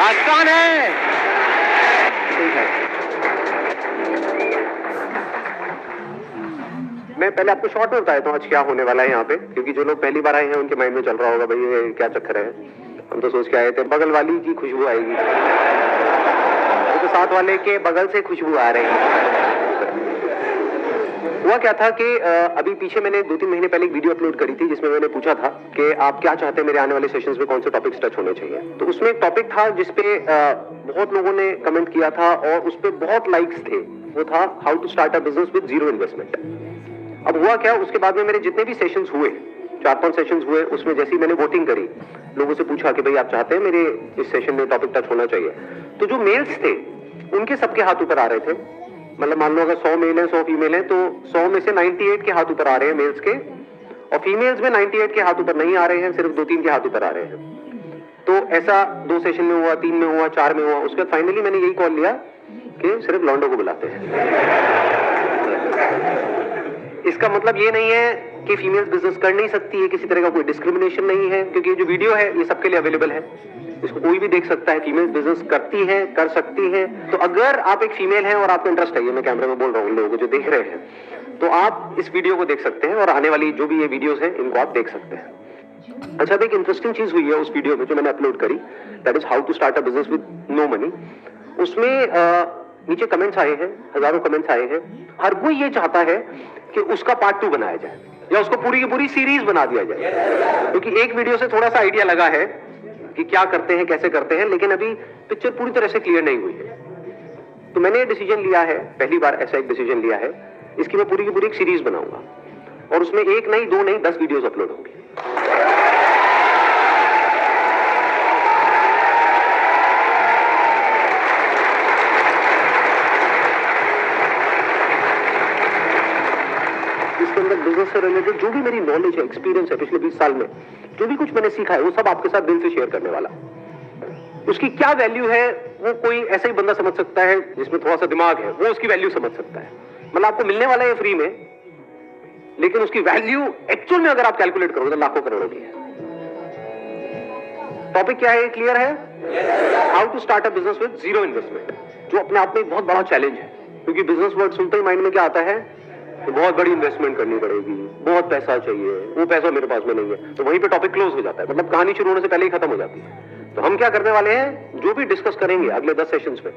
आसान है। ठीक है, मैं पहले आपको शॉर्ट में बताया था आज क्या होने वाला है यहाँ पे, क्योंकि जो लोग पहली बार आए हैं उनके माइंड में चल रहा होगा भाई ये क्या चक्कर है। हम तो सोच के आए थे बगल वाली की खुशबू आएगी, तो साथ वाले के बगल से खुशबू आ रही है। हुआ क्या था कि अभी पीछे मैंने 2-3 महीने पहले एक वीडियो अपलोड करी थी जिसमें मैंने पूछा था कि आप क्या चाहते हैं मेरे आने वाले सेशंस में कौन से टॉपिक्स टच होने चाहिए। तो उसमें एक टॉपिक था जिसपे बहुत लोगों ने कमेंट किया था और उस पर बहुत लाइक्स थे। वो था how to start a business with zero investment. अब हुआ क्या, उसके बाद में मेरे जितने भी सेशंस हुए, 4-5 सेशंस हुए, उसमें जैसे ही मैंने वोटिंग करी, लोगों से पूछा कि भाई आप चाहते हैं मेरे इस सेशन में टॉपिक टच होना चाहिए, तो जो मेल्स थे उनके सबके हाथ ऊपर आ रहे थे। मतलब मान लो अगर 100 मेल है 100 फीमेल है तो 100 में से 98 के हाथ ऊपर आ रहे हैं मेल्स के, और फीमेल्स में 98 के हाथ ऊपर नहीं आ रहे हैं, सिर्फ 2-3 के हाथ ऊपर आ रहे हैं। तो ऐसा 2 सेशन में हुआ, 3 में हुआ, 4 में हुआ। उसके बाद फाइनली मैंने यही कॉल लिया कि सिर्फ लॉन्डो को बुलाते हैं। इसका मतलब ये नहीं है कि फीमेल्स बिजनेस कर नहीं सकती है, किसी तरह का कोई डिस्क्रिमिनेशन नहीं है, क्योंकि ये जो वीडियो है ये सबके लिए अवेलेबल है, इसको कोई भी देख सकता है। फीमेल्स बिजनेस करती है, कर सकती है। तो अगर आप एक फीमेल हैं और आपको इंटरेस्ट है, ये मैं कैमरे में बोल रहा हूँ लोगों को जो देख रहे हैं, तो आप इस वीडियो को देख सकते हैं और आने वाली जो भी ये वीडियोस हैं इनको आप देख सकते हैं। अच्छा, अब एक इंटरेस्टिंग चीज हुई है उस वीडियो में जो मैंने अपलोड करी, that is how to start a business with no money. उसमें नीचे कमेंट्स आए हैं, हजारों कमेंट्स आए हैं। हर कोई ये चाहता है कि उसका पार्ट 2 बनाया जाए या उसको पूरी की पूरी सीरीज बना दिया जाए, क्योंकि एक वीडियो से थोड़ा सा आइडिया लगा है कि क्या करते हैं, कैसे करते हैं, लेकिन अभी पिक्चर पूरी तरह से क्लियर नहीं हुई है। तो मैंने डिसीजन लिया है, पहली बार ऐसा एक डिसीजन लिया है, इसकी मैं पूरी की पूरी एक सीरीज बनाऊंगा और उसमें 1 नहीं 2 नहीं 10 वीडियोस अपलोड होंगी। इसके अंदर बिजनेस से रिलेटेड जो भी मेरी नॉलेज है, एक्सपीरियंस है पिछले 20 साल में, जो भी कुछ मैंने सीखा है, वो सब आपके साथ दिल से शेयर करने वाला। उसकी क्या वैल्यू है वो कोई ऐसा ही बंदा समझ सकता है जिसमें थोड़ा सा दिमाग है, वो उसकी वैल्यू समझ सकता है। मतलब आपको मिलने वाला है फ्री में, लेकिन उसकी वैल्यू एक्चुअल में अगर आप कैलकुलेट करोगे तो लाखों करोड़ों की है। टॉपिक क्या है, क्लियर है? How to start a business with zero investment, जो अपने आप में एक बहुत बड़ा चैलेंज है, क्योंकि बिजनेस वर्ड सुनते ही माइंड में क्या आता है, तो बहुत बड़ी इन्वेस्टमेंट करनी पड़ेगी, बहुत पैसा चाहिए, वो पैसा मेरे पास में नहीं है। तो वहीं पे टॉपिक क्लोज हो जाता है, मतलब कहानी शुरू होने से पहले ही खत्म हो जाती है। तो हम क्या करने वाले हैं, जो भी डिस्कस करेंगे अगले 10 सेशंस में,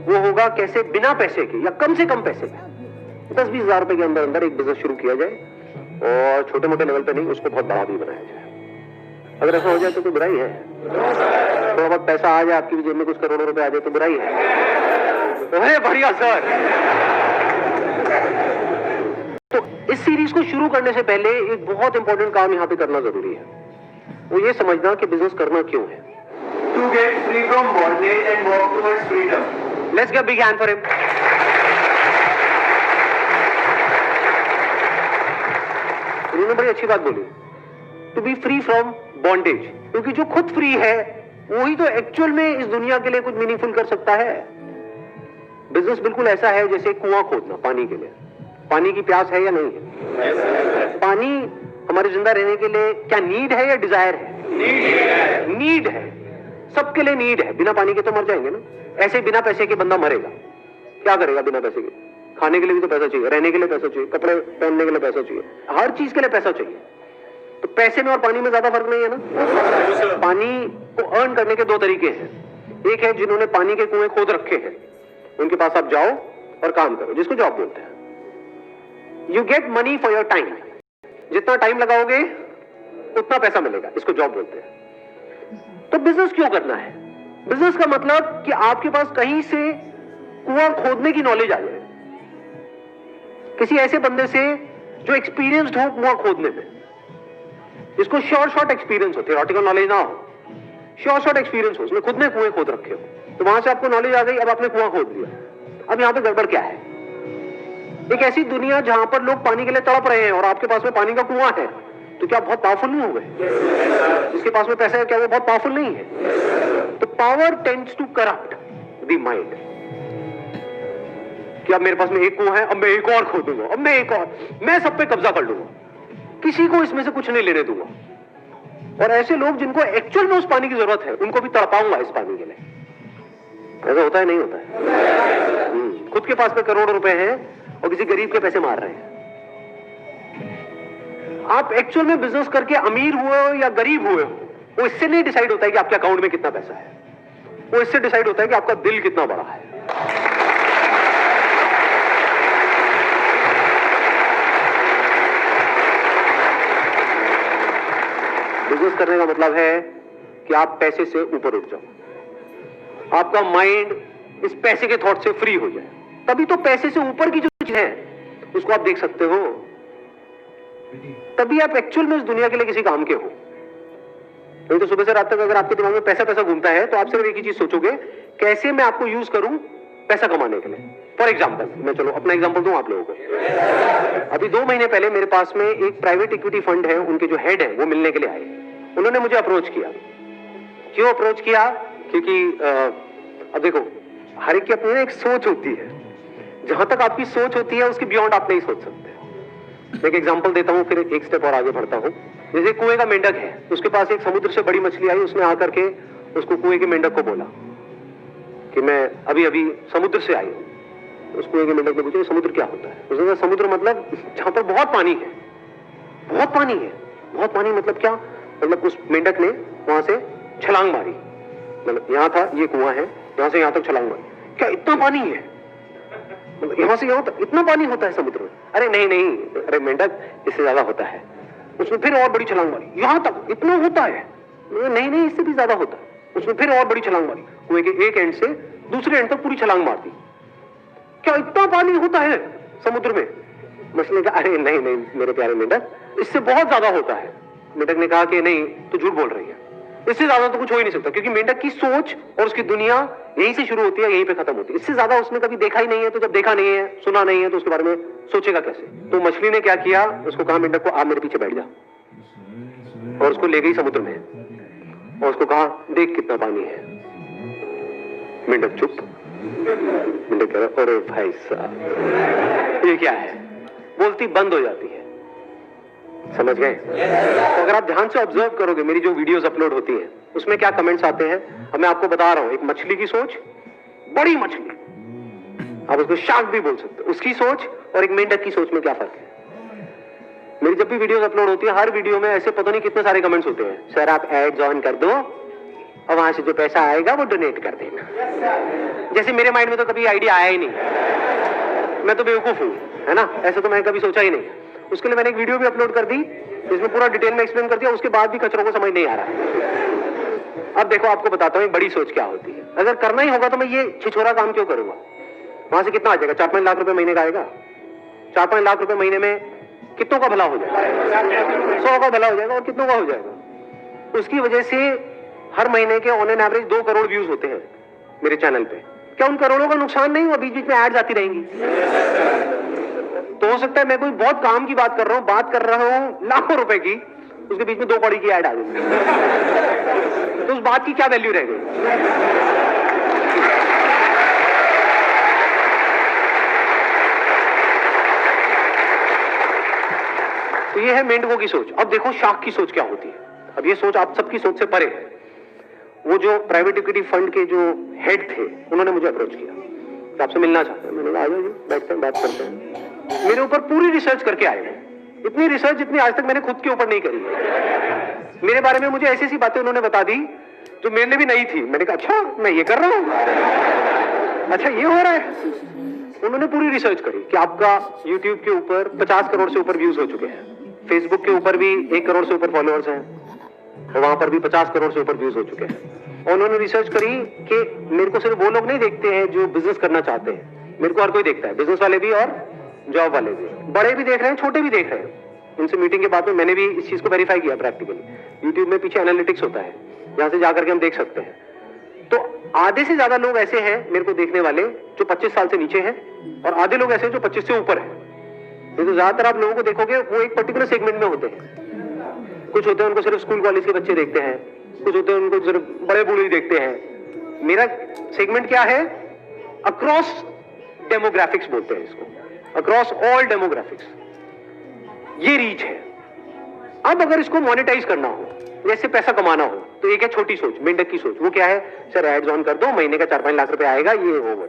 वो होगा कैसे बिना पैसे के या कम से कम पैसे के 10-20 हजार रुपए के अंदर अंदर एक बिजनेस शुरू किया जाए और छोटे मोटे लेवल पे नहीं, उसको बहुत बड़ा भी बनाया जाए। अगर ऐसा हो जाए तो कोई बुराई है? थोड़ा बहुत पैसा आ जाए आपकी जेब में, कुछ करोड़ों रुपए आ जाए तो बुराई है? बढ़िया सर। तो इस सीरीज को शुरू करने से पहले एक बहुत इंपॉर्टेंट काम यहाँ पे करना जरूरी है, वो ये समझना कि बिजनेस करना क्यों है। To get free from bondage and walk towards freedom. Let's give a big hand for him. उन्होंने बड़ी अच्छी बात बोली, to be free from bondage, क्योंकि जो खुद फ्री है वही तो एक्चुअल में इस दुनिया के लिए कुछ मीनिंगफुल कर सकता है। बिजनेस बिल्कुल ऐसा है जैसे कुआं खोदना पानी के लिए। पानी की प्यास है या नहीं है? पानी हमारे जिंदा रहने के लिए क्या नीड है या डिजायर है? नीड है, सबके लिए नीड है। बिना पानी के तो मर जाएंगे ना। ऐसे बिना पैसे के बंदा मरेगा, क्या करेगा बिना पैसे के? खाने के लिए भी तो पैसा चाहिए, रहने के लिए पैसा चाहिए, कपड़े पहनने के लिए पैसा चाहिए, हर चीज के लिए पैसा चाहिए। तो पैसे में और पानी में ज्यादा फर्क नहीं है ना। पानी को अर्न करने के 2 तरीके हैं। एक है जिन्होंने पानी के कुएं खोद रखे हैं, उनके पास आप जाओ और काम करो, जिसको जॉब बोलते हैं। You get money for your time, जितना टाइम लगाओगे उतना पैसा मिलेगा, इसको जॉब बोलते हैं। तो बिजनेस क्यों करना है? बिजनेस का मतलब कि आपके पास कहीं से कुआं खोदने की नॉलेज आ जाए, किसी ऐसे बंदे से जो एक्सपीरियंस्ड हो कुआं खोदने में, जिसको शॉर्ट एक्सपीरियंस हो, थियोरेटिकल नॉलेज ना हो, शॉर्ट एक्सपीरियंस हो, उसने खुद ने कुएं खोद रखे हो, तो वहां से आपको नॉलेज आ गई, अब आपने कुआं खोद लिया। अब यहां पे गड़बड़ क्या है? एक ऐसी दुनिया जहां पर लोग पानी के लिए तड़प रहे हैं और आपके पास में पानी का कुआं है, तो क्या बहुत पावरफुल नहीं हो गए? जिसके पास में पैसा है क्या वो बहुत पावरफुल नहीं है? तो power tends to corrupt the mind, कि अब मेरे पास में एक कुआं है, अब मैं एक और खोदूंगा, अब मैं एक और, मैं सब पे कब्जा कर लूंगा, किसी को इसमें से कुछ नहीं लेने दूंगा। और ऐसे लोग जिनको एक्चुअल में उस पानी की जरूरत है, उनको भी तड़पाऊंगा इस पानी के लिए। ऐसा होता है नहीं होता है? खुद के पास में करोड़ों रुपए हैं और किसी गरीब के पैसे मार रहे हैं। आप एक्चुअल में बिजनेस करके अमीर हुए हो या गरीब हुए हो, वो इससे नहीं डिसाइड होता है कि आपके अकाउंट में कितना पैसा है, वो इससे डिसाइड होता है कि आपका दिल कितना बड़ा है। बिजनेस करने का मतलब है कि आप पैसे से ऊपर उठ जाओ, आपका माइंड इस पैसे के थॉट से फ्री हो जाए, तभी तो पैसे से ऊपर की जो चीज है उसको आप देख सकते हो, तभी आप एक्चुअल में इस दुनिया के लिए किसी काम के हो। नहीं तो सुबह से रात तक अगर आपके दिमाग में पैसा पैसा घूमता है तो आप सिर्फ एक ही चीज सोचोगे, कैसे मैं आपको यूज करूं पैसा कमाने के लिए। फॉर एग्जाम्पल, मैं चलो अपना एग्जाम्पल दूं आप लोगों को। अभी 2 महीने पहले मेरे पास में एक प्राइवेट इक्विटी फंड है, उनके जो हेड है वो मिलने के लिए आए। उन्होंने मुझे अप्रोच किया। क्यों अप्रोच किया? क्योंकि अब देखो, हर एक की अपनी एक सोच होती है, जहां तक आपकी सोच होती है उसके बियॉन्ड आप नहीं सोच सकते। मैं एक एग्जांपल देता हूं, फिर एक स्टेप और आगे बढ़ता हूं। जैसे कुएं का मेंढक है, उसके पास एक समुद्र से बड़ी मछली आई, उसने आकर के उसको कुएं के मेंढक को बोला कि मैं अभी अभी समुद्र से आई हूं। उस कुएं के मेंढक ने पूछा समुद्र क्या होता है? उसने कहा समुद्र मतलब जहां पर बहुत पानी है। बहुत पानी है? बहुत पानी मतलब क्या? मतलब उस मेंढक ने वहां से छलांग मारी, मतलब यहां था ये कुआं है, यहां से यहां तक छलांग मारी। क्या इतना पानी है? मतलब यहां से यहां तक इतना पानी होता है समुद्र में? अरे नहीं नहीं, अरे मेंढक इससे ज्यादा होता है। उसने फिर और बड़ी छलांग मारी, यहां तक इतना होता है? नहीं नहीं, इससे भी ज्यादा होता है। उसने फिर और बड़ी छलांग मारी, कुएं के एक एंड से दूसरे एंड तक पूरी छलांग मार दी। क्या इतना पानी होता है समुद्र में? मछली ने कहा अरे नहीं नहीं मेरे प्यारे मेंढक, इससे बहुत ज्यादा होता है। मेंढक ने कहा कि नहीं, तू झूठ बोल रही है, इससे ज्यादा तो कुछ हो ही नहीं सकता, क्योंकि मेंढक की सोच और उसकी दुनिया यहीं से शुरू होती है, यहीं पे खत्म होती है। इससे ज्यादा उसने कभी देखा ही नहीं है, तो जब देखा नहीं है, सुना नहीं है, तो उसके बारे में सोचेगा कैसे? तो मछली ने क्या किया, उसको कहा मेंढक को आप मेरे पीछे बैठ जा, और उसको ले गई समुद्र में और उसको कहा देख कितना पानी है। मेंढक चुप। मेंढक कह रहा अरे भाई साहब ये क्या है? बोलती बंद हो जाती है। समझ गए? तो अगर आप ध्यान से ऑब्जर्व करोगे मेरी जो वीडियोस अपलोड होती हैं उसमें क्या कमेंट्स आते हैं, अब मैं आपको बता रहा हूं, एक मछली की सोच, बड़ी मछली, आप उसको शार्क भी बोल सकते हो, उसकी सोच और एक मेंढक की सोच में क्या फर्क है? मेरी जब भी वीडियोस अपलोड होती है हर वीडियो में ऐसे पता नहीं कितने सारे कमेंट्स होते हैं, सर आप एड्स ऑन कर दो और वहां से जो पैसा आएगा वो डोनेट कर देना। जैसे मेरे माइंड में तो कभी आइडिया आया ही नहीं, मैं तो बेवकूफ हूं, है ना? ऐसे तो मैंने कभी सोचा ही नहीं। उसके लिए मैंने एक वीडियो भी अपलोड कर दी जिसमें पूरा डिटेल में एक्सप्लेन कर दिया, उसके बाद भी कचरों को समझ नहीं आ रहा। अब देखो आपको बताता हूँ बड़ी सोच क्या होती है। अगर करना ही होगा तो मैं ये छिछोरा काम क्यों करूंगा? वहां से कितना आ जाएगा? 4-5 लाख रुपए महीने का आएगा। 4-5 लाख रुपए महीने में कितनों का भला हो जाएगा? 100 का भला हो जाएगा। और कितनों का हो जाएगा? उसकी वजह से हर महीने के on an average 2 crore views होते हैं मेरे चैनल पे। क्या उन करोड़ों का नुकसान नहीं हुआ? बीच बीच में एड्स आती रहेंगी। तो हो सकता है मैं कोई बहुत काम की बात कर रहा हूं लाखों रुपए की, उसके बीच में 2 कौड़ी की ऐड आ गई, तो उस बात की क्या वैल्यू रह गई? तो ये है मेंढकों की सोच। अब देखो शार्क की सोच क्या होती है। अब ये सोच आप सबकी सोच से परे है। वो जो प्राइवेट इक्विटी फंड के जो हेड थे उन्होंने मुझे अप्रोच किया कि आपसे मिलना चाहते हैं। मैंने कहा आ जाइए, बैठते हैं, बात करते हैं। मेरे ऊपर पूरी रिसर्च करके आए हैं, इतनी रिसर्च जितनी आज तक मैंने खुद के ऊपर नहीं करी। मेरे बारे में मुझे ऐसी ऐसी बातें उन्होंने बता दी जो मेरे लिए भी नहीं थी। मैंने कहा अच्छा मैं ये कर रहा हूं, अच्छा ये हो रहा है। उन्होंने पूरी रिसर्च करी कि आपका यूट्यूब के ऊपर 50 करोड़ से ऊपर व्यूज हो चुके हैं, फेसबुक के ऊपर भी 1 करोड़ से ऊपर फॉलोअर्स हैं और वहां पर भी 50 करोड़ से ऊपर व्यूज हो चुके हैं। और उन्होंने रिसर्च करी कि मेरे को सिर्फ वो लोग नहीं देखते हैं जो बिजनेस करना चाहते हैं, मेरे को हर कोई देखता है, बिजनेस वाले भी और जॉब वाले भी, बड़े भी देख रहे हैं, छोटे भी देख रहे हैं। उनसे मीटिंग के बाद में मैंने भी इस चीज को वेरीफाई किया प्रैक्टिकली। यूट्यूब में पीछे एनालिटिक्स होता है, जहां से जाकर के हम देख सकते हैं। तो आधे से ज्यादा लोग ऐसे हैं मेरे को देखने वाले जो 25 साल से नीचे हैं, और आधे लोग ऐसे जो 25 से ऊपर है। तो ज्यादातर आप लोगों को देखोगे वो एक पर्टिकुलर सेगमेंट में होते हैं। कुछ होते हैं उनको सिर्फ स्कूल कॉलेज के बच्चे देखते हैं, कुछ होते हैं उनको सिर्फ बड़े बूढ़े ही देखते हैं। मेरा सेगमेंट क्या है? अक्रॉस डेमोग्राफिक्स बोलते हैं इसको, अक्रॉस ऑल डेमोग्राफिक्स। ये रीच है। अब अगर इसको मोनेटाइज करना हो, जैसे पैसा कमाना हो, तो तो एक है छोटी सोच, मेंढक की सोच, वो क्या है, सर एड्स ऑन कर दो, महीने का 4-5 लाख रुपए आएगा, ये वो वो।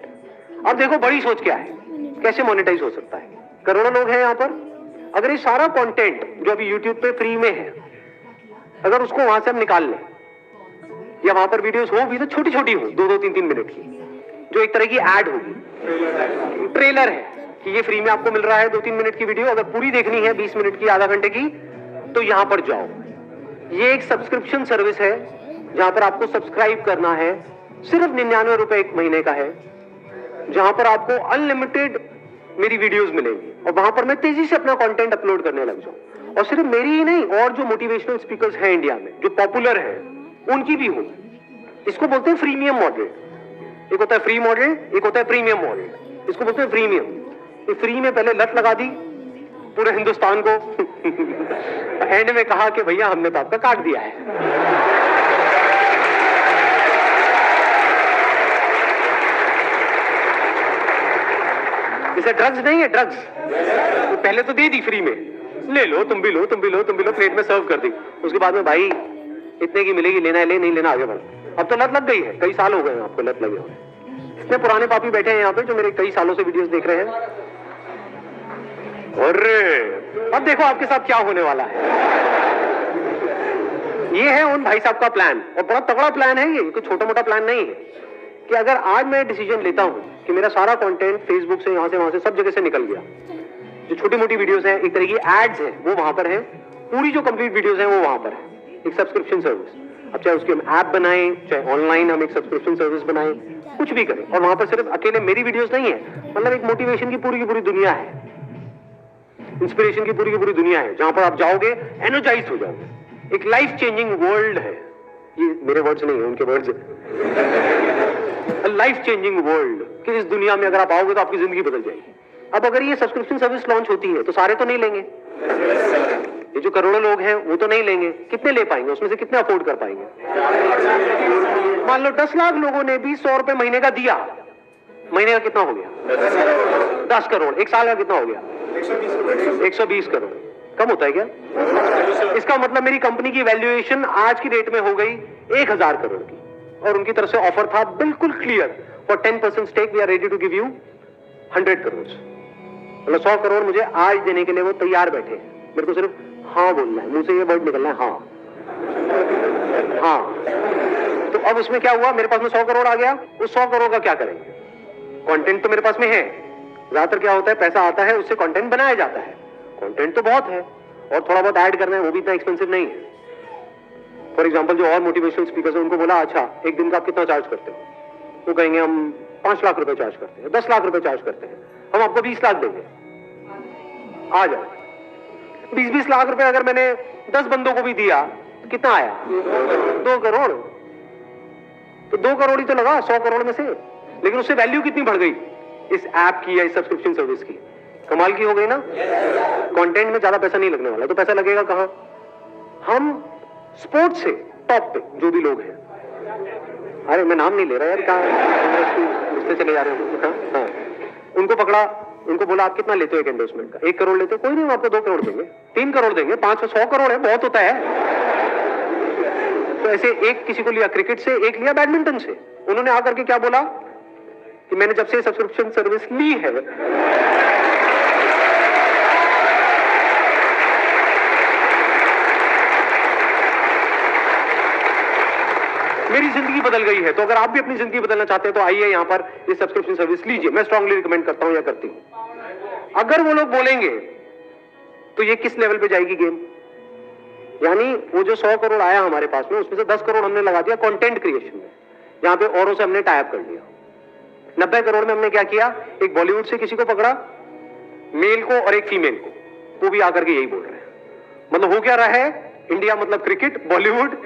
अब देखो बड़ी सोच क्या है, कैसे मोनेटाइज हो सकता है। करोड़ों लोग हैं यहाँ पर, अगर ये सारा कंटेंट जो अभी यूट्यूब पे फ्री में है, अगर उसको वहां से हम निकाल लें, या वहां पर वीडियोस हो भी तो छोटी छोटी हो, 2-2, 3-3 मिनट की, जो एक तरह की एड होगी, ट्रेलर है कि ये फ्री में आपको मिल रहा है 2-3 मिनट की वीडियो, अगर पूरी देखनी है 20 मिनट की, आधा घंटे की, तो यहां पर जाओ। ये एक सब्सक्रिप्शन सर्विस है जहां पर आपको सब्सक्राइब करना है, सिर्फ 99 रुपए एक महीने का है, जहां पर आपको अनलिमिटेड मेरी वीडियोस मिलेंगी और वहां पर मैं तेजी से अपना कंटेंट अपलोड करने लग जाऊं। और सिर्फ मेरी ही नहीं, और जो मोटिवेशनल स्पीकर्स हैं इंडिया में जो पॉपुलर है उनकी भी हो। इसको बोलते हैं फ्रीमियम मॉडल। एक होता है फ्री मॉडल, एक होता है प्रीमियम मॉडल, इसको बोलते हैं फ्रीमियम। ये फ्री में पहले लत लगा दी पूरे हिंदुस्तान को एंड में कहा कि भैया हमने तो आपका काट दिया है। इसे ड्रग्स नहीं है, ड्रग्स पहले तो दे दी फ्री में, ले लो तुम भी लो, तुम भी लो, तुम भी लो, प्लेट में सर्व कर दी, उसके बाद में भाई इतने की मिलेगी, लेना है ले, नहीं लेना आगे बढ़ो। अब तो लत लग गई है, कई साल हो गए हैं आपको लत लगे हुए। इतने पुराने पापी बैठे हैं यहाँ पे जो मेरे कई सालों से वीडियोस देख रहे हैं। और अब देखो आपके साथ क्या होने वाला है। ये है उन भाई साहब का प्लान, और बड़ा तगड़ा प्लान है ये, कोई छोटा मोटा प्लान नहीं है। कि अगर आज मैं डिसीजन लेता हूं कि मेरा सारा कंटेंट फेसबुक से, यहां से वहां से, सब जगह से निकल गया, जो छोटी मोटी वीडियोस हैं, एक तरह की एड्स हैं, वो वहां पर है, पूरी जो कंप्लीट वीडियोस हैं वो वहां पर है, एक सब्सक्रिप्शन सर्विस। अब चाहे उसकी हम ऐप बनाएं, चाहे ऑनलाइन हम एक सब्सक्रिप्शन सर्विस बनाएं, कुछ भी करें, और वहां पर सिर्फ अकेले मेरी वीडियोस नहीं है, मतलब एक मोटिवेशन की पूरी दुनिया है, इंस्पिरेशन की पूरी दुनिया है, जहां पर आप जाओगे एनर्जाइज हो जाओगे। एक लाइफ चेंजिंग वर्ल्ड है, ये मेरे वर्ड्स नहीं है, उनके वर्ड्स है। लाइफ चेंजिंग वर्ल्ड कि इस दुनिया में अगर आप आओगे तो आपकी जिंदगी बदल जाएगी। अब अगर ये सब्सक्रिप्शन सर्विस लॉन्च होती है तो सारे तो नहीं लेंगे, ये जो करोड़ों लोग हैं वो तो नहीं लेंगे, कितने ले पाएंगे, उसमें से कितने अफोर्ड कर पाएंगे। मान लो 10 लाख लोगों ने भी 100 रुपए महीने का दिया, महीने का कितना हो गया, 10 करोड़, एक साल का कितना हो गया, 120 करोड़। कम होता है क्या? इसका मतलब मेरी कंपनी की वैल्यूएशन आज की डेट में हो गई 1000 करोड़ की, और उनकी तरफ से ऑफर था बिल्कुल clear, for 10% stake we are ready to give you 100 crore. मतलब 100 करोड़ मुझे आज देने के लिए वो तैयार बैठे हैं, मेरे को सिर्फ हाँ बोलना है, मुंह से ये वर्ड निकलना है, हाँ हाँ। तो अब उसमें क्या हुआ, मेरे पास में 100 करोड़ आ गया, उस 100 करोड़ का क्या करेंगे? कंटेंट तो मेरे पास में है, ज्यादातर क्या होता है, पैसा आता है उससे कंटेंट बनाया जाता है, कंटेंट तो बहुत है और थोड़ा बहुत ऐड करना है, वो भी इतना एक्सपेंसिव नहीं है। फॉर एग्जांपल जो और मोटिवेशनल स्पीकर्स हैं उनको बोला, अच्छा एक दिन का आप कितना चार्ज करते हो? वो कहेंगे हम 5 लाख रुपए चार्ज करते हैं, 10 लाख रुपए चार्ज करते हैं, हम आपको 20 लाख देंगे, आ जाओ। 20-20 लाख रुपए अगर मैंने 10 बंदों को भी दिया तो कितना आया, 2 करोड़। तो 2 करोड़ ही तो लगा 100 करोड़ में से, लेकिन उससे वैल्यू कितनी बढ़ गई इस ऐप की या इस सब्सक्रिप्शन सर्विस की, कमाल की हो गई ना। कंटेंट में ज्यादा पैसा नहीं लगने वाला, तो पैसा लगेगा कहां? हम स्पोर्ट्स से टॉप पे जो भी लोग हैं, अरे मैं नाम नहीं ले रहा यार, कहां उससे चले जा रहे हो, हाँ, उनको पकड़ा, उनको बोला आप कितना लेते हो एक एंडोर्समेंट का? 1 करोड़ लेते हो, कोई नहीं, हम आपको 2 करोड़ देंगे, 3 करोड़ देंगे, 500 करोड़ है, बहुत होता है। तो ऐसे एक किसी को लिया क्रिकेट से, एक लिया बैडमिंटन से। उन्होंने आकर के क्या बोला कि मैंने जब से सब्सक्रिप्शन सर्विस ली है मेरी जिंदगी बदल गई है। तो अगर आप भी अपनी जिंदगी बदलना चाहते हैं तो आइए यहां पर ये सब्सक्रिप्शन सर्विस लीजिए, मैं स्ट्रांगली रिकमेंड करता हूं या करती हूं। अगर वो लोग बोलेंगे तो ये किस लेवल पे जाएगी गेम, यानी वो जो 100 करोड़ आया हमारे पास में, उसमें से 10 करोड़ हमने लगा दिया कंटेंट क्रिएशन में, जहां पे औरों से हमने टाई अप कर लिया। 90 करोड़ में हमने क्या किया, एक बॉलीवुड से किसी को पकड़ा, मेल को और एक फीमेल को, वो भी आकर के यही बोल रहे हैं। मतलब हो क्या रहा है, इंडिया मतलब क्रिकेट, बॉलीवुड,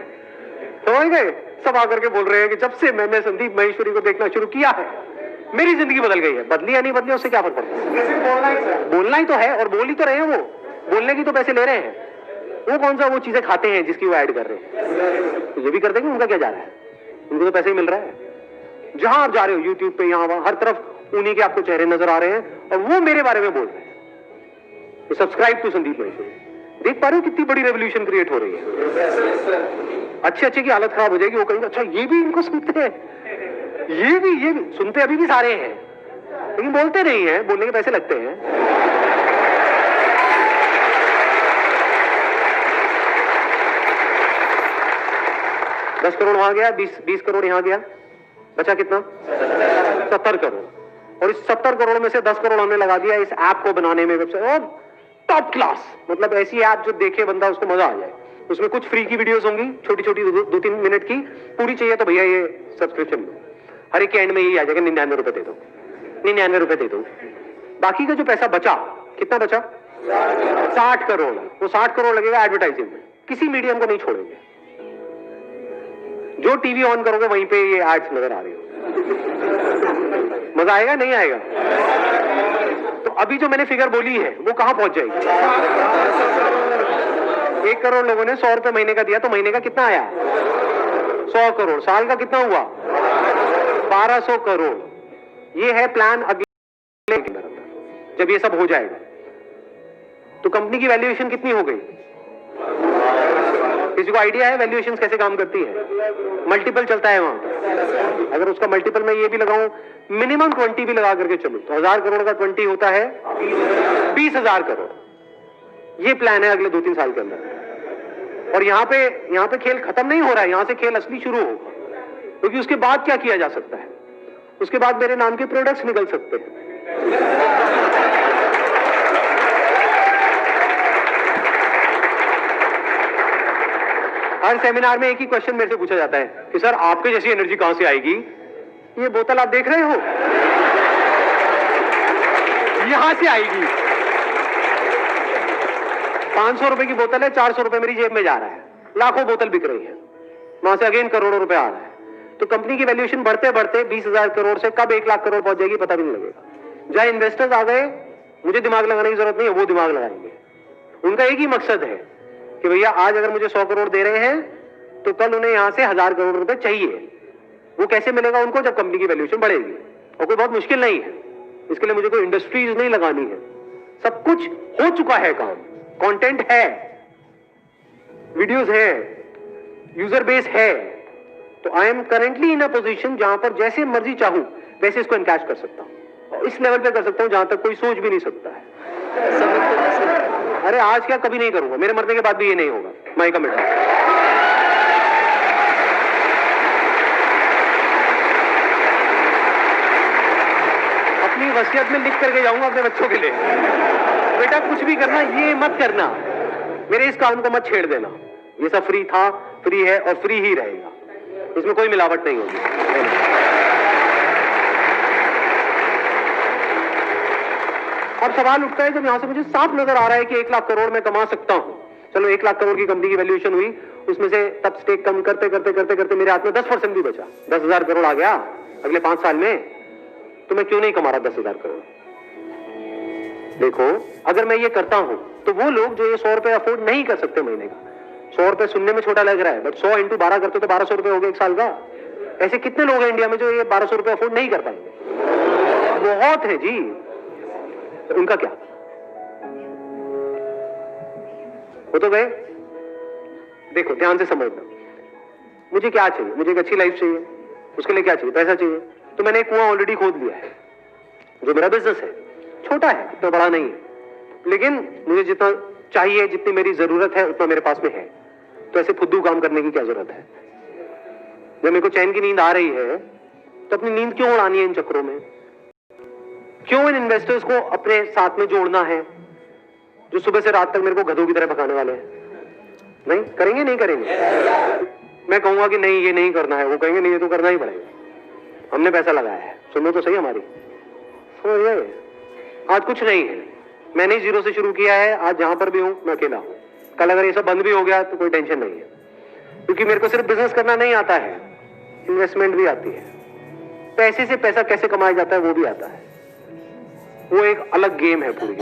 समझ गए, सब आकर के बोल रहे हैं कि जब से मैंने संदीप महेश्वरी को देखना शुरू किया है मेरी जिंदगी बदल गई है। बदली या नहीं बदली उससे क्या फर्क पड़ता है, बोलना ही तो है, और बोल ही तो रहे हैं, वो बोलने की तो पैसे ले रहे हैं। वो कौन सा वो चीजें खाते हैं जिसकी वो ऐड कर रहे हैं, तो ये भी कर देंगे, उनका क्या जा रहा है, उनको तो पैसे ही मिल रहा है। जहां आप जा रहे हो यूट्यूब पे, यहां वहां हर तरफ उन्हीं के आपको चेहरे नजर आ रहे हैं, और वो मेरे बारे में बोल रहे हैं, सब्सक्राइब टू संदीप महेश्वरी। देख पा रहे हो कितनी बड़ी रेवोल्यूशन क्रिएट हो रही है। अच्छे अच्छे की हालत खराब हो जाएगी, वो कहेंगे अच्छा ये भी इनको सुनते हैं, ये भी सुनते अभी भी सारे हैं, लेकिन बोलते नहीं है, बोलने के पैसे लगते हैं। $10 करोड़ वहां गया, 20 करोड़ यहां गया, बचा कितना? 70 करोड़। और इस 70 करोड़ में से 10 करोड़ हमने लगा दिया इस ऐप को बनाने में, वेबसाइट, और टॉप क्लास, मतलब ऐसी ऐप जो देखे बंदा उसको मजा आ जाए। उसमें कुछ फ्री की वीडियोस होंगी, छोटी छोटी 2-3 मिनट की, पूरी चाहिए तो भैया ये सब्सक्रिप्शन लो। हर एक के एंड में यही आ जाएगा, 99 रुपए दे दो, 99 रुपए दे दो। बाकी का जो पैसा बचा, कितना बचा? 60 करोड़। वो 60 करोड़ लगेगा एडवर्टाइजिंग में, किसी मीडियम को नहीं छोड़ेंगे। जो टीवी ऑन करोगे वहीं पे ये एड्स नजर आ रही हो। मजा आएगा नहीं आएगा? तो अभी जो मैंने फिगर बोली है वो कहां पहुंच जाएगी? 1 करोड़ लोगों ने 100 रुपए महीने का दिया, तो महीने का कितना आया? 100 करोड़। साल का कितना हुआ? 1200 करोड़। ये है प्लान अगले जब ये सब हो जाएगा। तो कंपनी की वैल्यूएशन कितनी हो गई? किसी को आइडिया है वैल्यूएशन कैसे काम करती है? मल्टीपल चलता है वहां। अगर उसका मल्टीपल मैं ये भी लगाऊं, मिनिमम 20 भी लगा करके चलो, तो 1000 करोड़ का 20 होता है 20,000 करोड़। ये प्लान है अगले 2-3 साल के अंदर। और यहां पे खेल खत्म नहीं हो रहा है, यहां से खेल असली शुरू होगा। क्योंकि उसके बाद क्या किया जा सकता है? उसके बाद मेरे नाम के प्रोडक्ट्स निकल सकते हैं। हर सेमिनार में एक ही क्वेश्चन मेरे से पूछा जाता है कि सर आपके जैसी एनर्जी कहां से आएगी? ये बोतल आप देख रहे हो, यहां से आएगी। 500 रुपए की बोतल है, 400 रुपए मेरी जेब में जा रहा है, लाखों बोतल बिक रही है, वहां से अगेन करोड़ों रुपए आ रहा है। तो कंपनी की वैल्यूएशन बढ़ते बढ़ते 20,000 करोड़ से कब 1 लाख करोड़ पहुंच जाएगी पता भी नहीं लगेगा। जहां इन्वेस्टर्स आ गए, मुझे दिमाग लगाने की जरूरत नहीं है, वो दिमाग लगाएंगे। उनका एक ही मकसद है कि भैया आज अगर मुझे 100 करोड़ दे रहे हैं तो कल उन्हें यहां से 1000 करोड़ रुपए चाहिए। वो कैसे मिलेगा उनको? जब कंपनी की वैल्यूएशन बढ़ेगी। और कोई बहुत मुश्किल नहीं है, इसके लिए मुझे कोई इंडस्ट्रीज नहीं लगानी है, सब कुछ हो चुका है काम। कंटेंट है, वीडियोस है, यूजर बेस है। तो I am currently in a position जहां पर जैसे मर्जी चाहूं वैसे इसको एनकैश कर सकता हूं, और इस लेवल पे कर सकता हूं जहां तक कोई सोच भी नहीं सकता है। अरे आज क्या, कभी नहीं करूंगा, मेरे मरने के बाद भी ये नहीं होगा, माय कमिटमेंट। अपनी वसीयत में लिख करके जाऊंगा अपने बच्चों के लिए, बेटा कुछ भी करना ये मत करना, मेरे इस काम को मत छेड़ देना, ये सब फ्री था, फ्री है और फ्री ही रहेगा, इसमें कोई मिलावट नहीं होगी। अब सवाल उठता है जब यहां से मुझे साफ नजर आ रहा है कि 1 लाख करोड़ मैं कमा सकता हूं। चलो 1 लाख करोड़ की कंपनी की वैल्यूएशन हुई, उसमें से तब स्टेक कम करते करते करते करते मेरे हाथ में 10% भी बचा, 10,000 करोड़ आ गया अगले 5 साल में, तो मैं क्यों नहीं कमा रहा 10,000 करोड़? देखो अगर मैं ये करता हूं तो वो लोग जो ये 100 रुपए अफोर्ड नहीं कर सकते महीने का, 100 रुपए सुनने में छोटा लग रहा है, बट 100 × 12 करते तो 1200 रुपए हो गए 1 साल का। ऐसे कितने लोग हैं इंडिया में जो ये 1200 रुपए अफोर्ड नहीं कर पाएंगे? बहुत है जी। तो उनका क्या? वो तो गए। देखो ध्यान से समझना, मुझे क्या चाहिए? मुझे एक अच्छी लाइफ चाहिए, उसके लिए क्या चाहिए? पैसा चाहिए। तो मैंने एक कुआं ऑलरेडी खोद लिया है, जो मेरा बिजनेस है, छोटा है, इतना बड़ा नहीं है, लेकिन मुझे जितना चाहिए, जितनी मेरी जरूरत है उतना मेरे पास में है। तो ऐसे फुद्दू काम करने की क्या जरूरत है? जब मेरे को चैन की नींद आ रही है तो अपनी नींद क्यों उड़ानी है इन चक्रों में? क्यों इन इन्वेस्टर्स को अपने साथ में जोड़ना है जो सुबह से रात तक मेरे को गधों की तरह भगाने वाले हैं? नहीं करेंगे, नहीं करेंगे। मैं कहूंगा कि नहीं ये नहीं करना है, वो कहेंगे नहीं ये तो करना ही पड़ेगा, हमने पैसा लगाया है, सुनो तो सही हमारी। आज कुछ नहीं है, मैंने 0 से शुरू किया है, आज जहां पर भी हूं मैं अकेला हूं। कल अगर ये सब बंद भी हो गया तो कोई टेंशन नहीं है, क्योंकि मेरे को सिर्फ बिजनेस करना नहीं आता है, इन्वेस्टमेंट भी आती है, पैसे से पैसा कैसे कमाया जाता है वो भी आता है। वो एक अलग गेम है पूरी,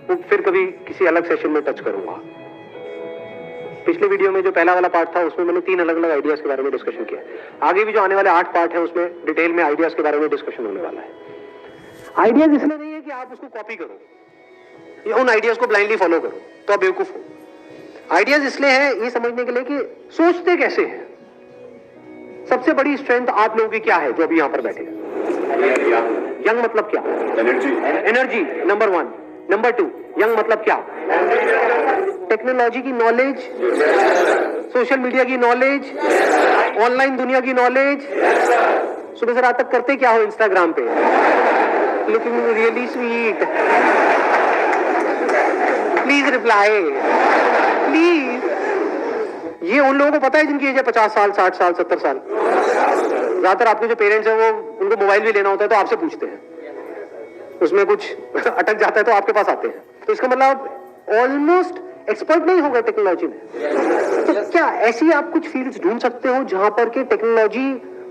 वो फिर कभी किसी अलग सेशन में टच करूंगा। पिछले वीडियो में जो पहला वाला पार्ट था उसमें मैंने 3 अलग अलग आइडियाज के बारे में डिस्कशन किया। आगे भी जो आने वाले 8 पार्ट है उसमें डिटेल में आइडियाज के बारे में डिस्कशन होने वाला है। आइडियाज इसलिए नहीं है कि आप उसको कॉपी करो या उन आइडियाज को ब्लाइंडली फॉलो करो तो आप बेवकूफ हो। आइडियाज इसलिए है ये समझने के लिए कि सोचते कैसे हैं। सबसे बड़ी स्ट्रेंथ आप लोगों की क्या है जो अभी यहां पर बैठे हैं? यंग मतलब क्या? Energy. Energy number 1। Number 2, young मतलब क्या? टेक्नोलॉजी की नॉलेज, सोशल मीडिया की नॉलेज, ऑनलाइन दुनिया की नॉलेज। सुबह से रात तक करते क्या हो इंस्टाग्राम पे? Looking really sweet, please reply, please. ये उन लोगों को पता है जिनकी एज है 50 साल, 60 साल, 70 साल। ज्यादातर आपके जो पेरेंट्स हैं वो उनको मोबाइल भी लेना होता है तो आपसे पूछते हैं, उसमें कुछ अटक जाता है तो आपके पास आते हैं। तो इसका मतलब ऑलमोस्ट एक्सपर्ट नहीं होगा टेक्नोलॉजी में। तो क्या ऐसी आप कुछ फील्ड्स ढूंढ सकते हो जहां पर कि टेक्नोलॉजी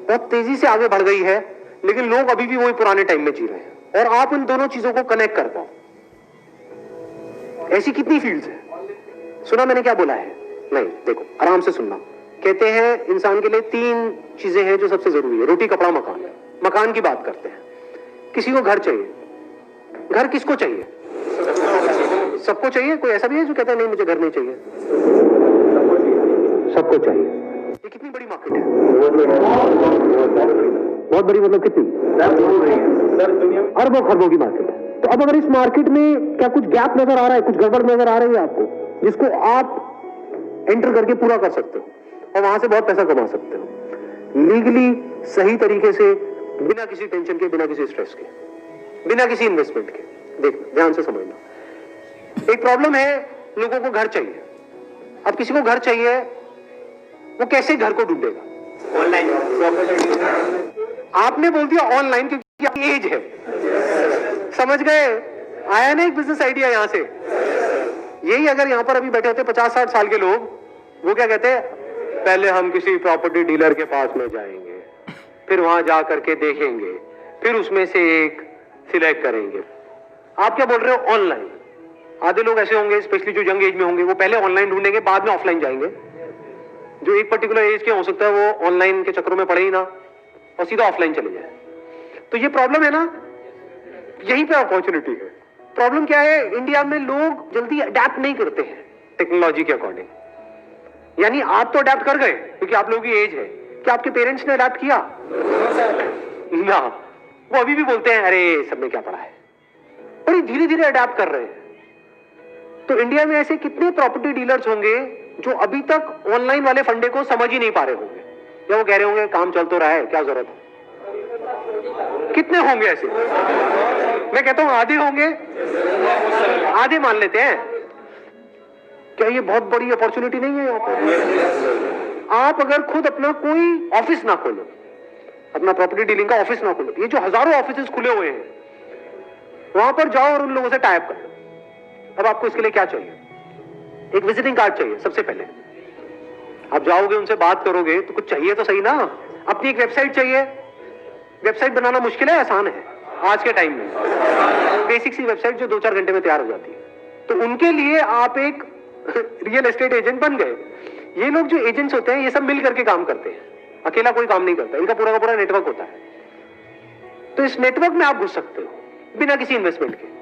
बहुत तेजी से आगे बढ़ गई है लेकिन लोग अभी भी वही पुराने टाइम में जी रहे हैं और आप इन दोनों चीजों को कनेक्ट कर पाओ? ऐसी कितनी फील्ड्स हैं? सुना मैंने क्या बोला है? नहीं, देखो आराम से सुनना। कहते हैं इंसान के लिए 3 चीजें हैं जो सबसे जरूरी है, रोटी कपड़ा मकान। मकान की बात करते हैं। किसी को घर चाहिए। घर किसको चाहिए? सबको चाहिए। कोई ऐसा भी है जो कहता है नहीं मुझे घर नहीं चाहिए? सबको चाहिए। ये कितनी बड़ी मार्केट है? बहुत बड़ी। मतलब कितनी? अरबों खरबों की मार्केट है। तो अब अगर इस मार्केट में क्या कुछ गैप नजर आ रहा है, कुछ गड़बड़ नजर आ रही है आपको, जिसको आप एंटर करके पूरा कर सकते हो और वहां से बहुत पैसा कमा सकते हो लीगली, सही तरीके से, बिना किसी टेंशन के, बिना किसी स्ट्रेस के, बिना किसी इन्वेस्टमेंट के? देखना, ध्यान से समझना। एक प्रॉब्लम है, लोगों को घर चाहिए। अब किसी को घर चाहिए, वो कैसे घर को ढूंढेगा? ऑनलाइन। आपने बोल दिया ऑनलाइन क्योंकि आपकी एज है। समझ गए? आया ना एक बिजनेस आइडिया यहां से। यही अगर यहां पर अभी बैठे होते 50-60 साल के लोग, वो क्या कहते हैं? पहले हम किसी प्रॉपर्टी डीलर के पास में जाएंगे, फिर वहां जा करके देखेंगे, फिर उसमें से एक सिलेक्ट करेंगे। आप क्या बोल रहे हो? ऑनलाइन। आधे लोग ऐसे होंगे, स्पेशली जो यंग एज में होंगे, वो पहले ऑनलाइन ढूंढेंगे, बाद में ऑफलाइन जाएंगे। जो एक पर्टिकुलर एज के हो सकता है वो ऑनलाइन के चक्करों में पड़े ही ना और सीधा ऑफलाइन चले जाए। तो ये प्रॉब्लम है ना, यहीं पे अपॉर्चुनिटी है। प्रॉब्लम क्या है? इंडिया में लोग जल्दी अडेप्ट नहीं करते हैं टेक्नोलॉजी के अकॉर्डिंग। यानी आप तो अडेप्ट कर गए क्योंकि आप लोगों की एज है। क्या आपके पेरेंट्स ने अडेप्ट किया? ना, वो अभी भी बोलते हैं अरे सबने क्या पढ़ा है। बड़ी धीरे धीरे अडेप्ट कर रहे हैं। तो इंडिया में ऐसे कितने प्रॉपर्टी डीलर्स होंगे जो अभी तक ऑनलाइन वाले फंडे को समझ ही नहीं पा रहे होंगे, या वो कह रहे होंगे काम चल तो रहा है, क्या जरूरत है? कितने होंगे ऐसे? मैं कहता हूं आधे होंगे। आधे मान लेते हैं। क्या ये बहुत बड़ी अपॉर्चुनिटी नहीं है यहाँ पर? आप अगर खुद अपना कोई ऑफिस ना खोलो, अपना प्रॉपर्टी डीलिंग का ऑफिस ना खोलो, ये जो हजारों ऑफिस खुले हुए हैं, वहां पर जाओ और उन लोगों से टाइप करो। अब आपको इसके लिए क्या चाहिए? एक विजिटिंग कार्ड चाहिए। सबसे पहले आप जाओगे, उनसे बात करोगे तो कुछ चाहिए तो सही ना। अपनी एक वेबसाइट चाहिए। वेबसाइट बनाना मुश्किल है, आसान है आज के टाइम में। बेसिक सी वेबसाइट जो 2-4 घंटे में तैयार हो जाती है। तो उनके लिए आप एक रियल एस्टेट एजेंट बन गए। ये लोग जो एजेंट्स होते हैं, ये सब मिल करके काम करते हैं, अकेला कोई काम नहीं करता। इनका पूरा का पूरा नेटवर्क होता है। तो इस नेटवर्क में आप घुस सकते हो बिना किसी इन्वेस्टमेंट के।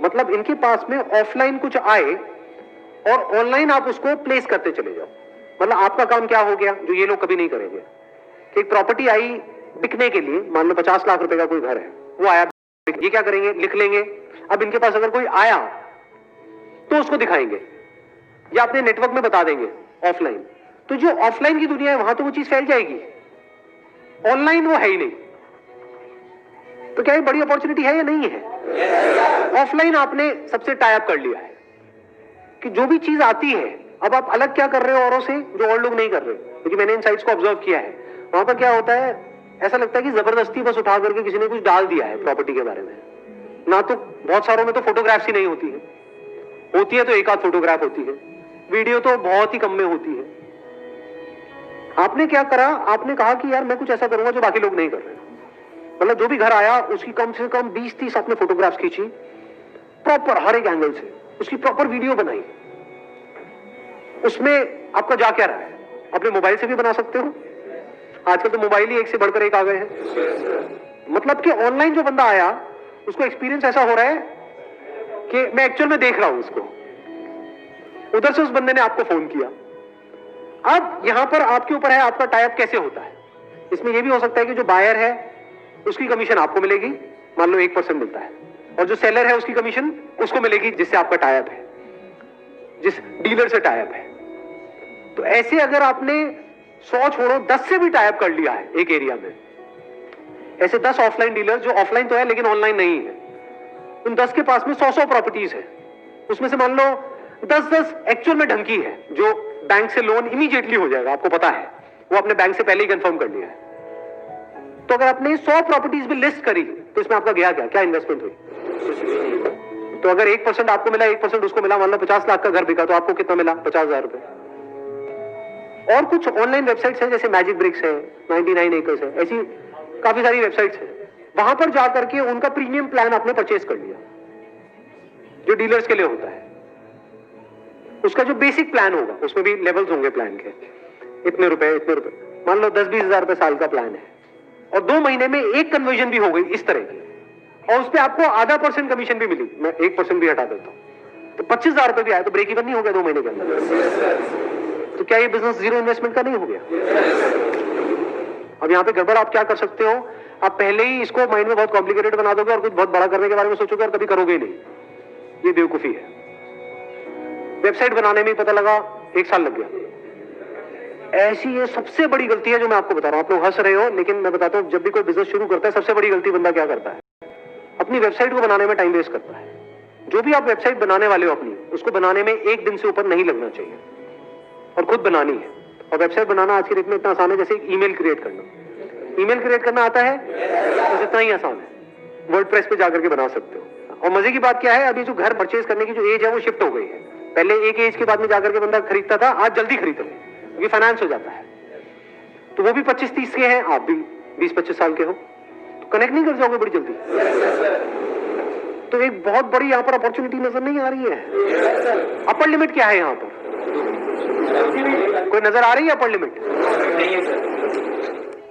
मतलब इनके पास में ऑफलाइन कुछ आए और ऑनलाइन आप उसको प्लेस करते चले जाओ। मतलब आपका काम क्या हो गया जो ये लोग कभी नहीं करेंगे कि एक प्रॉपर्टी आई बिकने के लिए, मान लो 50 लाख रुपए का कोई घर है, वो आया, ये क्या करेंगे? लिख लेंगे। अब इनके पास अगर कोई आया तो उसको दिखाएंगे या अपने नेटवर्क में बता देंगे ऑफलाइन। तो जो ऑफलाइन की दुनिया है वहां तो वो चीज फैल जाएगी, ऑनलाइन वो है ही नहीं। तो क्या ये बड़ी अपॉर्चुनिटी है या नहीं है? ऑफलाइन आपने सबसे टाई अप कर लिया है कि जो भी चीज आती है, अब आप अलग क्या कर रहे हो औरों से जो और लोग नहीं कर रहे। क्योंकि मैंने इन साइट्स को ऑब्जर्व किया है, वहां पर क्या होता है, ऐसा लगता है कि जबरदस्ती बस उठा करके किसी ने कुछ डाल दिया है प्रॉपर्टी के बारे में। ना तो बहुत सारों में तो फोटोग्राफ्स ही नहीं होती है, होती है तो एक आध फोटोग्राफ होती है, वीडियो तो बहुत ही कम में होती है। आपने क्या करा? आपने कहा कि यार मैं कुछ ऐसा करूंगा जो बाकी लोग नहीं कर रहे। मतलब जो भी घर आया उसकी कम से कम 20-30 आपने फोटोग्राफ्स खींची, प्रॉपर हर एक एंगल से उसकी प्रॉपर वीडियो बनाई। उसमें आपका जा क्या रहा है? अपने मोबाइल से भी बना सकते हो, आजकल तो मोबाइल ही एक से बढ़कर एक आ गए हैं। मतलब कि ऑनलाइन जो बंदा आया उसको एक्सपीरियंस ऐसा हो रहा है कि मैं एक्चुअल में देख रहा हूं उसको। उधर से उस बंदे ने आपको फोन किया। अब यहां पर आपके ऊपर है आपका टाई अप कैसे होता है। इसमें यह भी हो सकता है कि जो बायर है उसकी कमीशन आपको मिलेगी, मान लो 1% मिलता है, और जो सेलर है उसकी कमीशन उसको मिलेगी जिससे आपका टाई अप है, जिस डीलर से टाई अप है। तो ऐसे अगर आपने 100 छोड़ो 10 से भी टाई अप कर लिया है एक एरिया में, ऐसे 10 ऑफलाइन डीलर जो ऑफलाइन तो है लेकिन ऑनलाइन नहीं है, उन 10 के पास में 100 प्रॉपर्टीज है, उसमें से मान लो 10 एक्चुअल में ढंकी है जो बैंक से लोन इमीडिएटली हो जाएगा, आपको पता है, वो अपने बैंक से पहले ही कंफर्म कर लिया है। तो अगर आपने 100 प्रॉपर्टीज भी लिस्ट करी तो इसमें आपका गया क्या इन्वेस्टमेंट हुई? तो अगर 1% आपको मिला 1% उसको मिला, मान लो 50 लाख का घर बिका तो आपको कितना मिला? 50,000 रुपए। और कुछ ऑनलाइन वेबसाइट्स हैं जैसे मैजिक ब्रिक्स है, 99 एकर्स है, ऐसी काफी सारी वेबसाइट्स हैं, वहां पर जाकर के उनका प्रीमियम प्लान आपने परचेज कर लिया जो डीलर्स के लिए होता है। उसका जो बेसिक प्लान होगा उसमें भी लेवल्स होंगे प्लान के, इतने रुपए, मान लो 10-20 हजार रुपए साल का प्लान है, और 2 महीने में एक कन्वर्जन भी हो गई इस तरह की, और उस पर आपको आधा % कमीशन भी मिली, मैं 1% भी हटा देता हूं तो 25,000 रुपए भी आया, तो ब्रेक इवन नहीं हो गया 2 महीने के अंदर। तो क्या ये बिजनेस जीरो इन्वेस्टमेंट का नहीं हो गया? अब यहां पे गड़बड़ आप क्या कर सकते हो, आप पहले ही इसको माइंड में बहुत कॉम्प्लिकेटेड बना दोगे और कुछ बहुत बड़ा करने के बारे में सोचोगे और कभी करोगे ही नहीं। ये बेवकूफी है। वेबसाइट बनाने में पता लगा 1 साल लग गया, ऐसी ये सबसे बड़ी गलती है जो मैं आपको बता रहा हूं। आप लोग हंस रहे हो लेकिन मैं बताता हूं, जब भी कोई बिजनेस शुरू करता है सबसे बड़ी गलती बंदा क्या करता है, अपनी वेबसाइट को बनाने में टाइम वेस्ट करता है। जो भी आप वेबसाइट बनाने वाले हो अपनी, उसको बनाने में 1 दिन से ऊपर नहीं लगना चाहिए, और खुद बनानी है। और वेबसाइट बनाना आज की डेट में इतना आसान है जैसे एक ईमेल क्रिएट करना। ईमेल क्रिएट करना आता है बस इतना ही आसान है, वर्डप्रेस पे जाकर के बना सकते हो। और मजे की बात क्या है, अभी जो घर परचेज करने की जो एज है वो शिफ्ट हो गई है। पहले एक एज के बाद में जाकर के बंदा खरीदता था, आज जल्दी खरीदता है क्योंकि फाइनेंस हो जाता है। तो वो भी 25-30 के हैं, आप भी 20-25 साल के हो, तो कनेक्ट नहीं कर जाओगे बड़ी जल्दी। तो एक बहुत बड़ी यहाँ पर अपॉर्चुनिटी नजर नहीं आ रही है। अपर लिमिट क्या है यहाँ पर? कोई नजर आ रही है अपर लिमिट?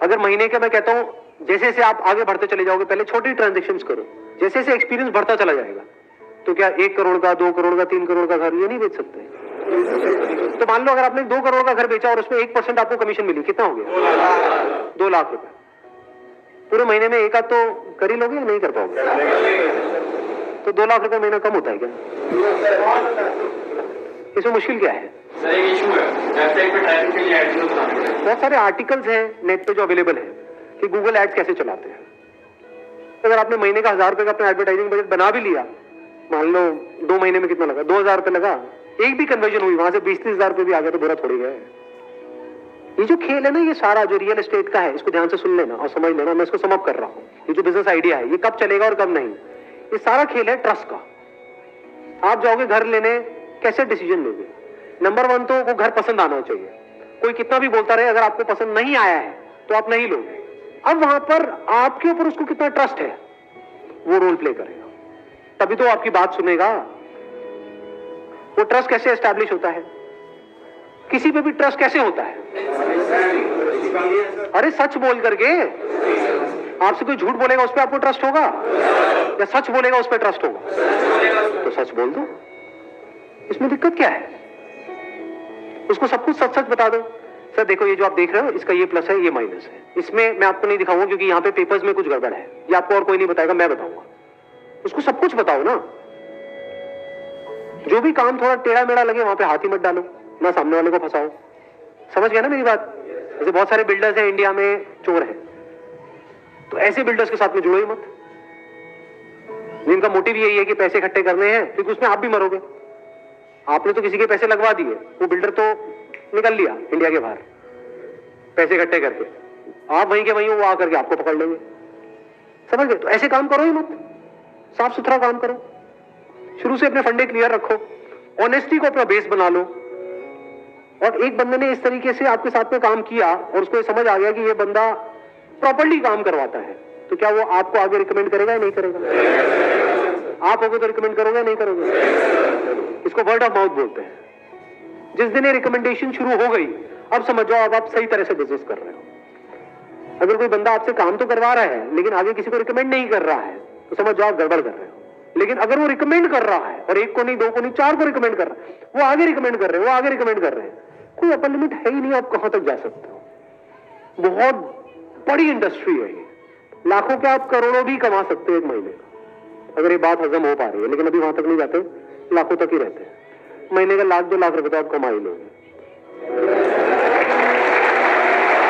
अगर महीने का मैं कहता हूं जैसे जैसे आप आगे बढ़ते चले जाओगे, पहले छोटी ट्रांजेक्शंस करो, जैसे जैसे एक्सपीरियंस बढ़ता चला जाएगा तो क्या 1 करोड़ का, 2 करोड़ का, 3 करोड़ का घर ये नहीं बेच सकते? तो मान लो अगर आपने 2 करोड़ का घर बेचा और उसमें 1% आपको कमीशन मिली, कितना हो गया? 2 लाख रुपए। पूरे महीने में एक आध तो कर ही लोगे या नहीं कर पाओगे? तो 2 लाख रुपए महीना कम होता है क्या? इसमें मुश्किल क्या है? बहुत सारे आर्टिकल्स हैं नेट पे जो अवेलेबल है कि गूगल एड्स कैसे चलाते हैं। अगर आपने महीने का 1000 रुपए का अपना एडवर्टाइजिंग बजट बना भी लिया, मान लो 2 महीने में कितना लगा? 2000 रुपए लगा, एक भी कन्वर्जन हुई, वहां से 20-30 हजार रुपए भी आ गया तो बुरा थोड़ी गया। ये जो खेल है ना, ये सारा जो रियल एस्टेट का है, इसको ध्यान से सुन लेना और समझ लेना। मैं इसको सम अप कर रहा हूँ। ये जो बिजनेस आइडिया है ये कब चलेगा और कब नहीं, ये सारा खेल है ट्रस्ट का। आप जाओगे घर लेने, कैसे डिसीजन लोगे? नंबर 1 तो वो घर पसंद आना चाहिए। कोई कितना भी बोलता रहे, अगर आपको पसंद नहीं आया है तो आप नहीं लोगे। अब वहां पर आपके ऊपर उसको कितना ट्रस्ट है, वो रोल प्ले करेगा, तभी तो आपकी बात सुनेगा। वो ट्रस्ट कैसे एस्टैब्लिश होता है? किसी पे भी ट्रस्ट कैसे होता है? अरे सच बोल करके। आपसे कोई झूठ बोलेगा उस पर आपको ट्रस्ट होगा, या सच बोलेगा उस पर ट्रस्ट होगा? तो सच बोल दो, इसमें दिक्कत क्या है? उसको सब कुछ सच सच बता दो। सर देखो, ये जो आप देख रहे हो इसका ये प्लस है, ये माइनस है, इसमें मैं आपको नहीं दिखाऊंगा क्योंकि यहाँ पे पेपर्स में कुछ गड़बड़ है, ये आपको और कोई नहीं बताएगा, मैं बताऊंगा। उसको सब कुछ बताओ ना। जो भी काम थोड़ा टेढ़ा मेढ़ा लगे वहां पे हाथ ही मत डालो, ना सामने वाले को फंसाओ। समझ गया ना मेरी बात? जैसे बहुत सारे बिल्डर्स हैं इंडिया में, चोर हैं, तो ऐसे बिल्डर्स के साथ में जुड़ो ही मत, जिनका मोटिव यही है कि पैसे इकट्ठे करने हैं, क्योंकि उसमें आप भी मरोगे। आपने तो किसी के पैसे लगवा दिए, वो बिल्डर तो निकल लिया इंडिया के बाहर पैसे इकट्ठे करके, आप वहीं के वहीं वो आकर के आपको पकड़ लेंगे। समझ गए? तो ऐसे काम करो ही मत, साफ सुथरा काम करो, शुरू से अपने फंडे क्लियर रखो, ऑनेस्टी को अपना बेस बना लो। और एक बंदे ने इस तरीके से आपके साथ में काम किया और उसको समझ आ गया कि ये बंदा प्रॉपर्ली काम करवाता है, तो क्या वो आपको आगे रिकमेंड करेगा या नहीं करेगा? आप होगे तो रिकमेंड करोगे या नहीं करोगे? इसको वर्ड ऑफ माउथ बोलते हैं। जिस दिन ये रिकमेंडेशन शुरू हो गई, अब समझ जाओ अब आप सही तरह से बिजनेस कर रहे हो। अगर कोई बंदा आपसे काम तो करवा रहा है लेकिन आगे किसी को रिकमेंड नहीं कर रहा है, तो समझ जाओ आप गड़बड़ कर रहे हो। लेकिन अगर वो रिकमेंड कर रहा है, और एक को नहीं, दो को नहीं, चार को रिकमेंड कर रहा है, वो आगे रिकमेंड कर रहे हैं, वो आगे रिकमेंड कर रहे हैं, कोई अपर लिमिट है ही नहीं आप कहां तक जा सकते हो। बहुत बड़ी इंडस्ट्री है ये, लाखों के आप करोड़ों भी कमा सकते हो एक महीने का, अगर ये बात हजम हो पा रही है। लेकिन अभी वहां तक नहीं जाते, लाखों तक ही रहते हैं। महीने का 1 लाख 2 लाख रुपए तो आप कमा ही लोगे।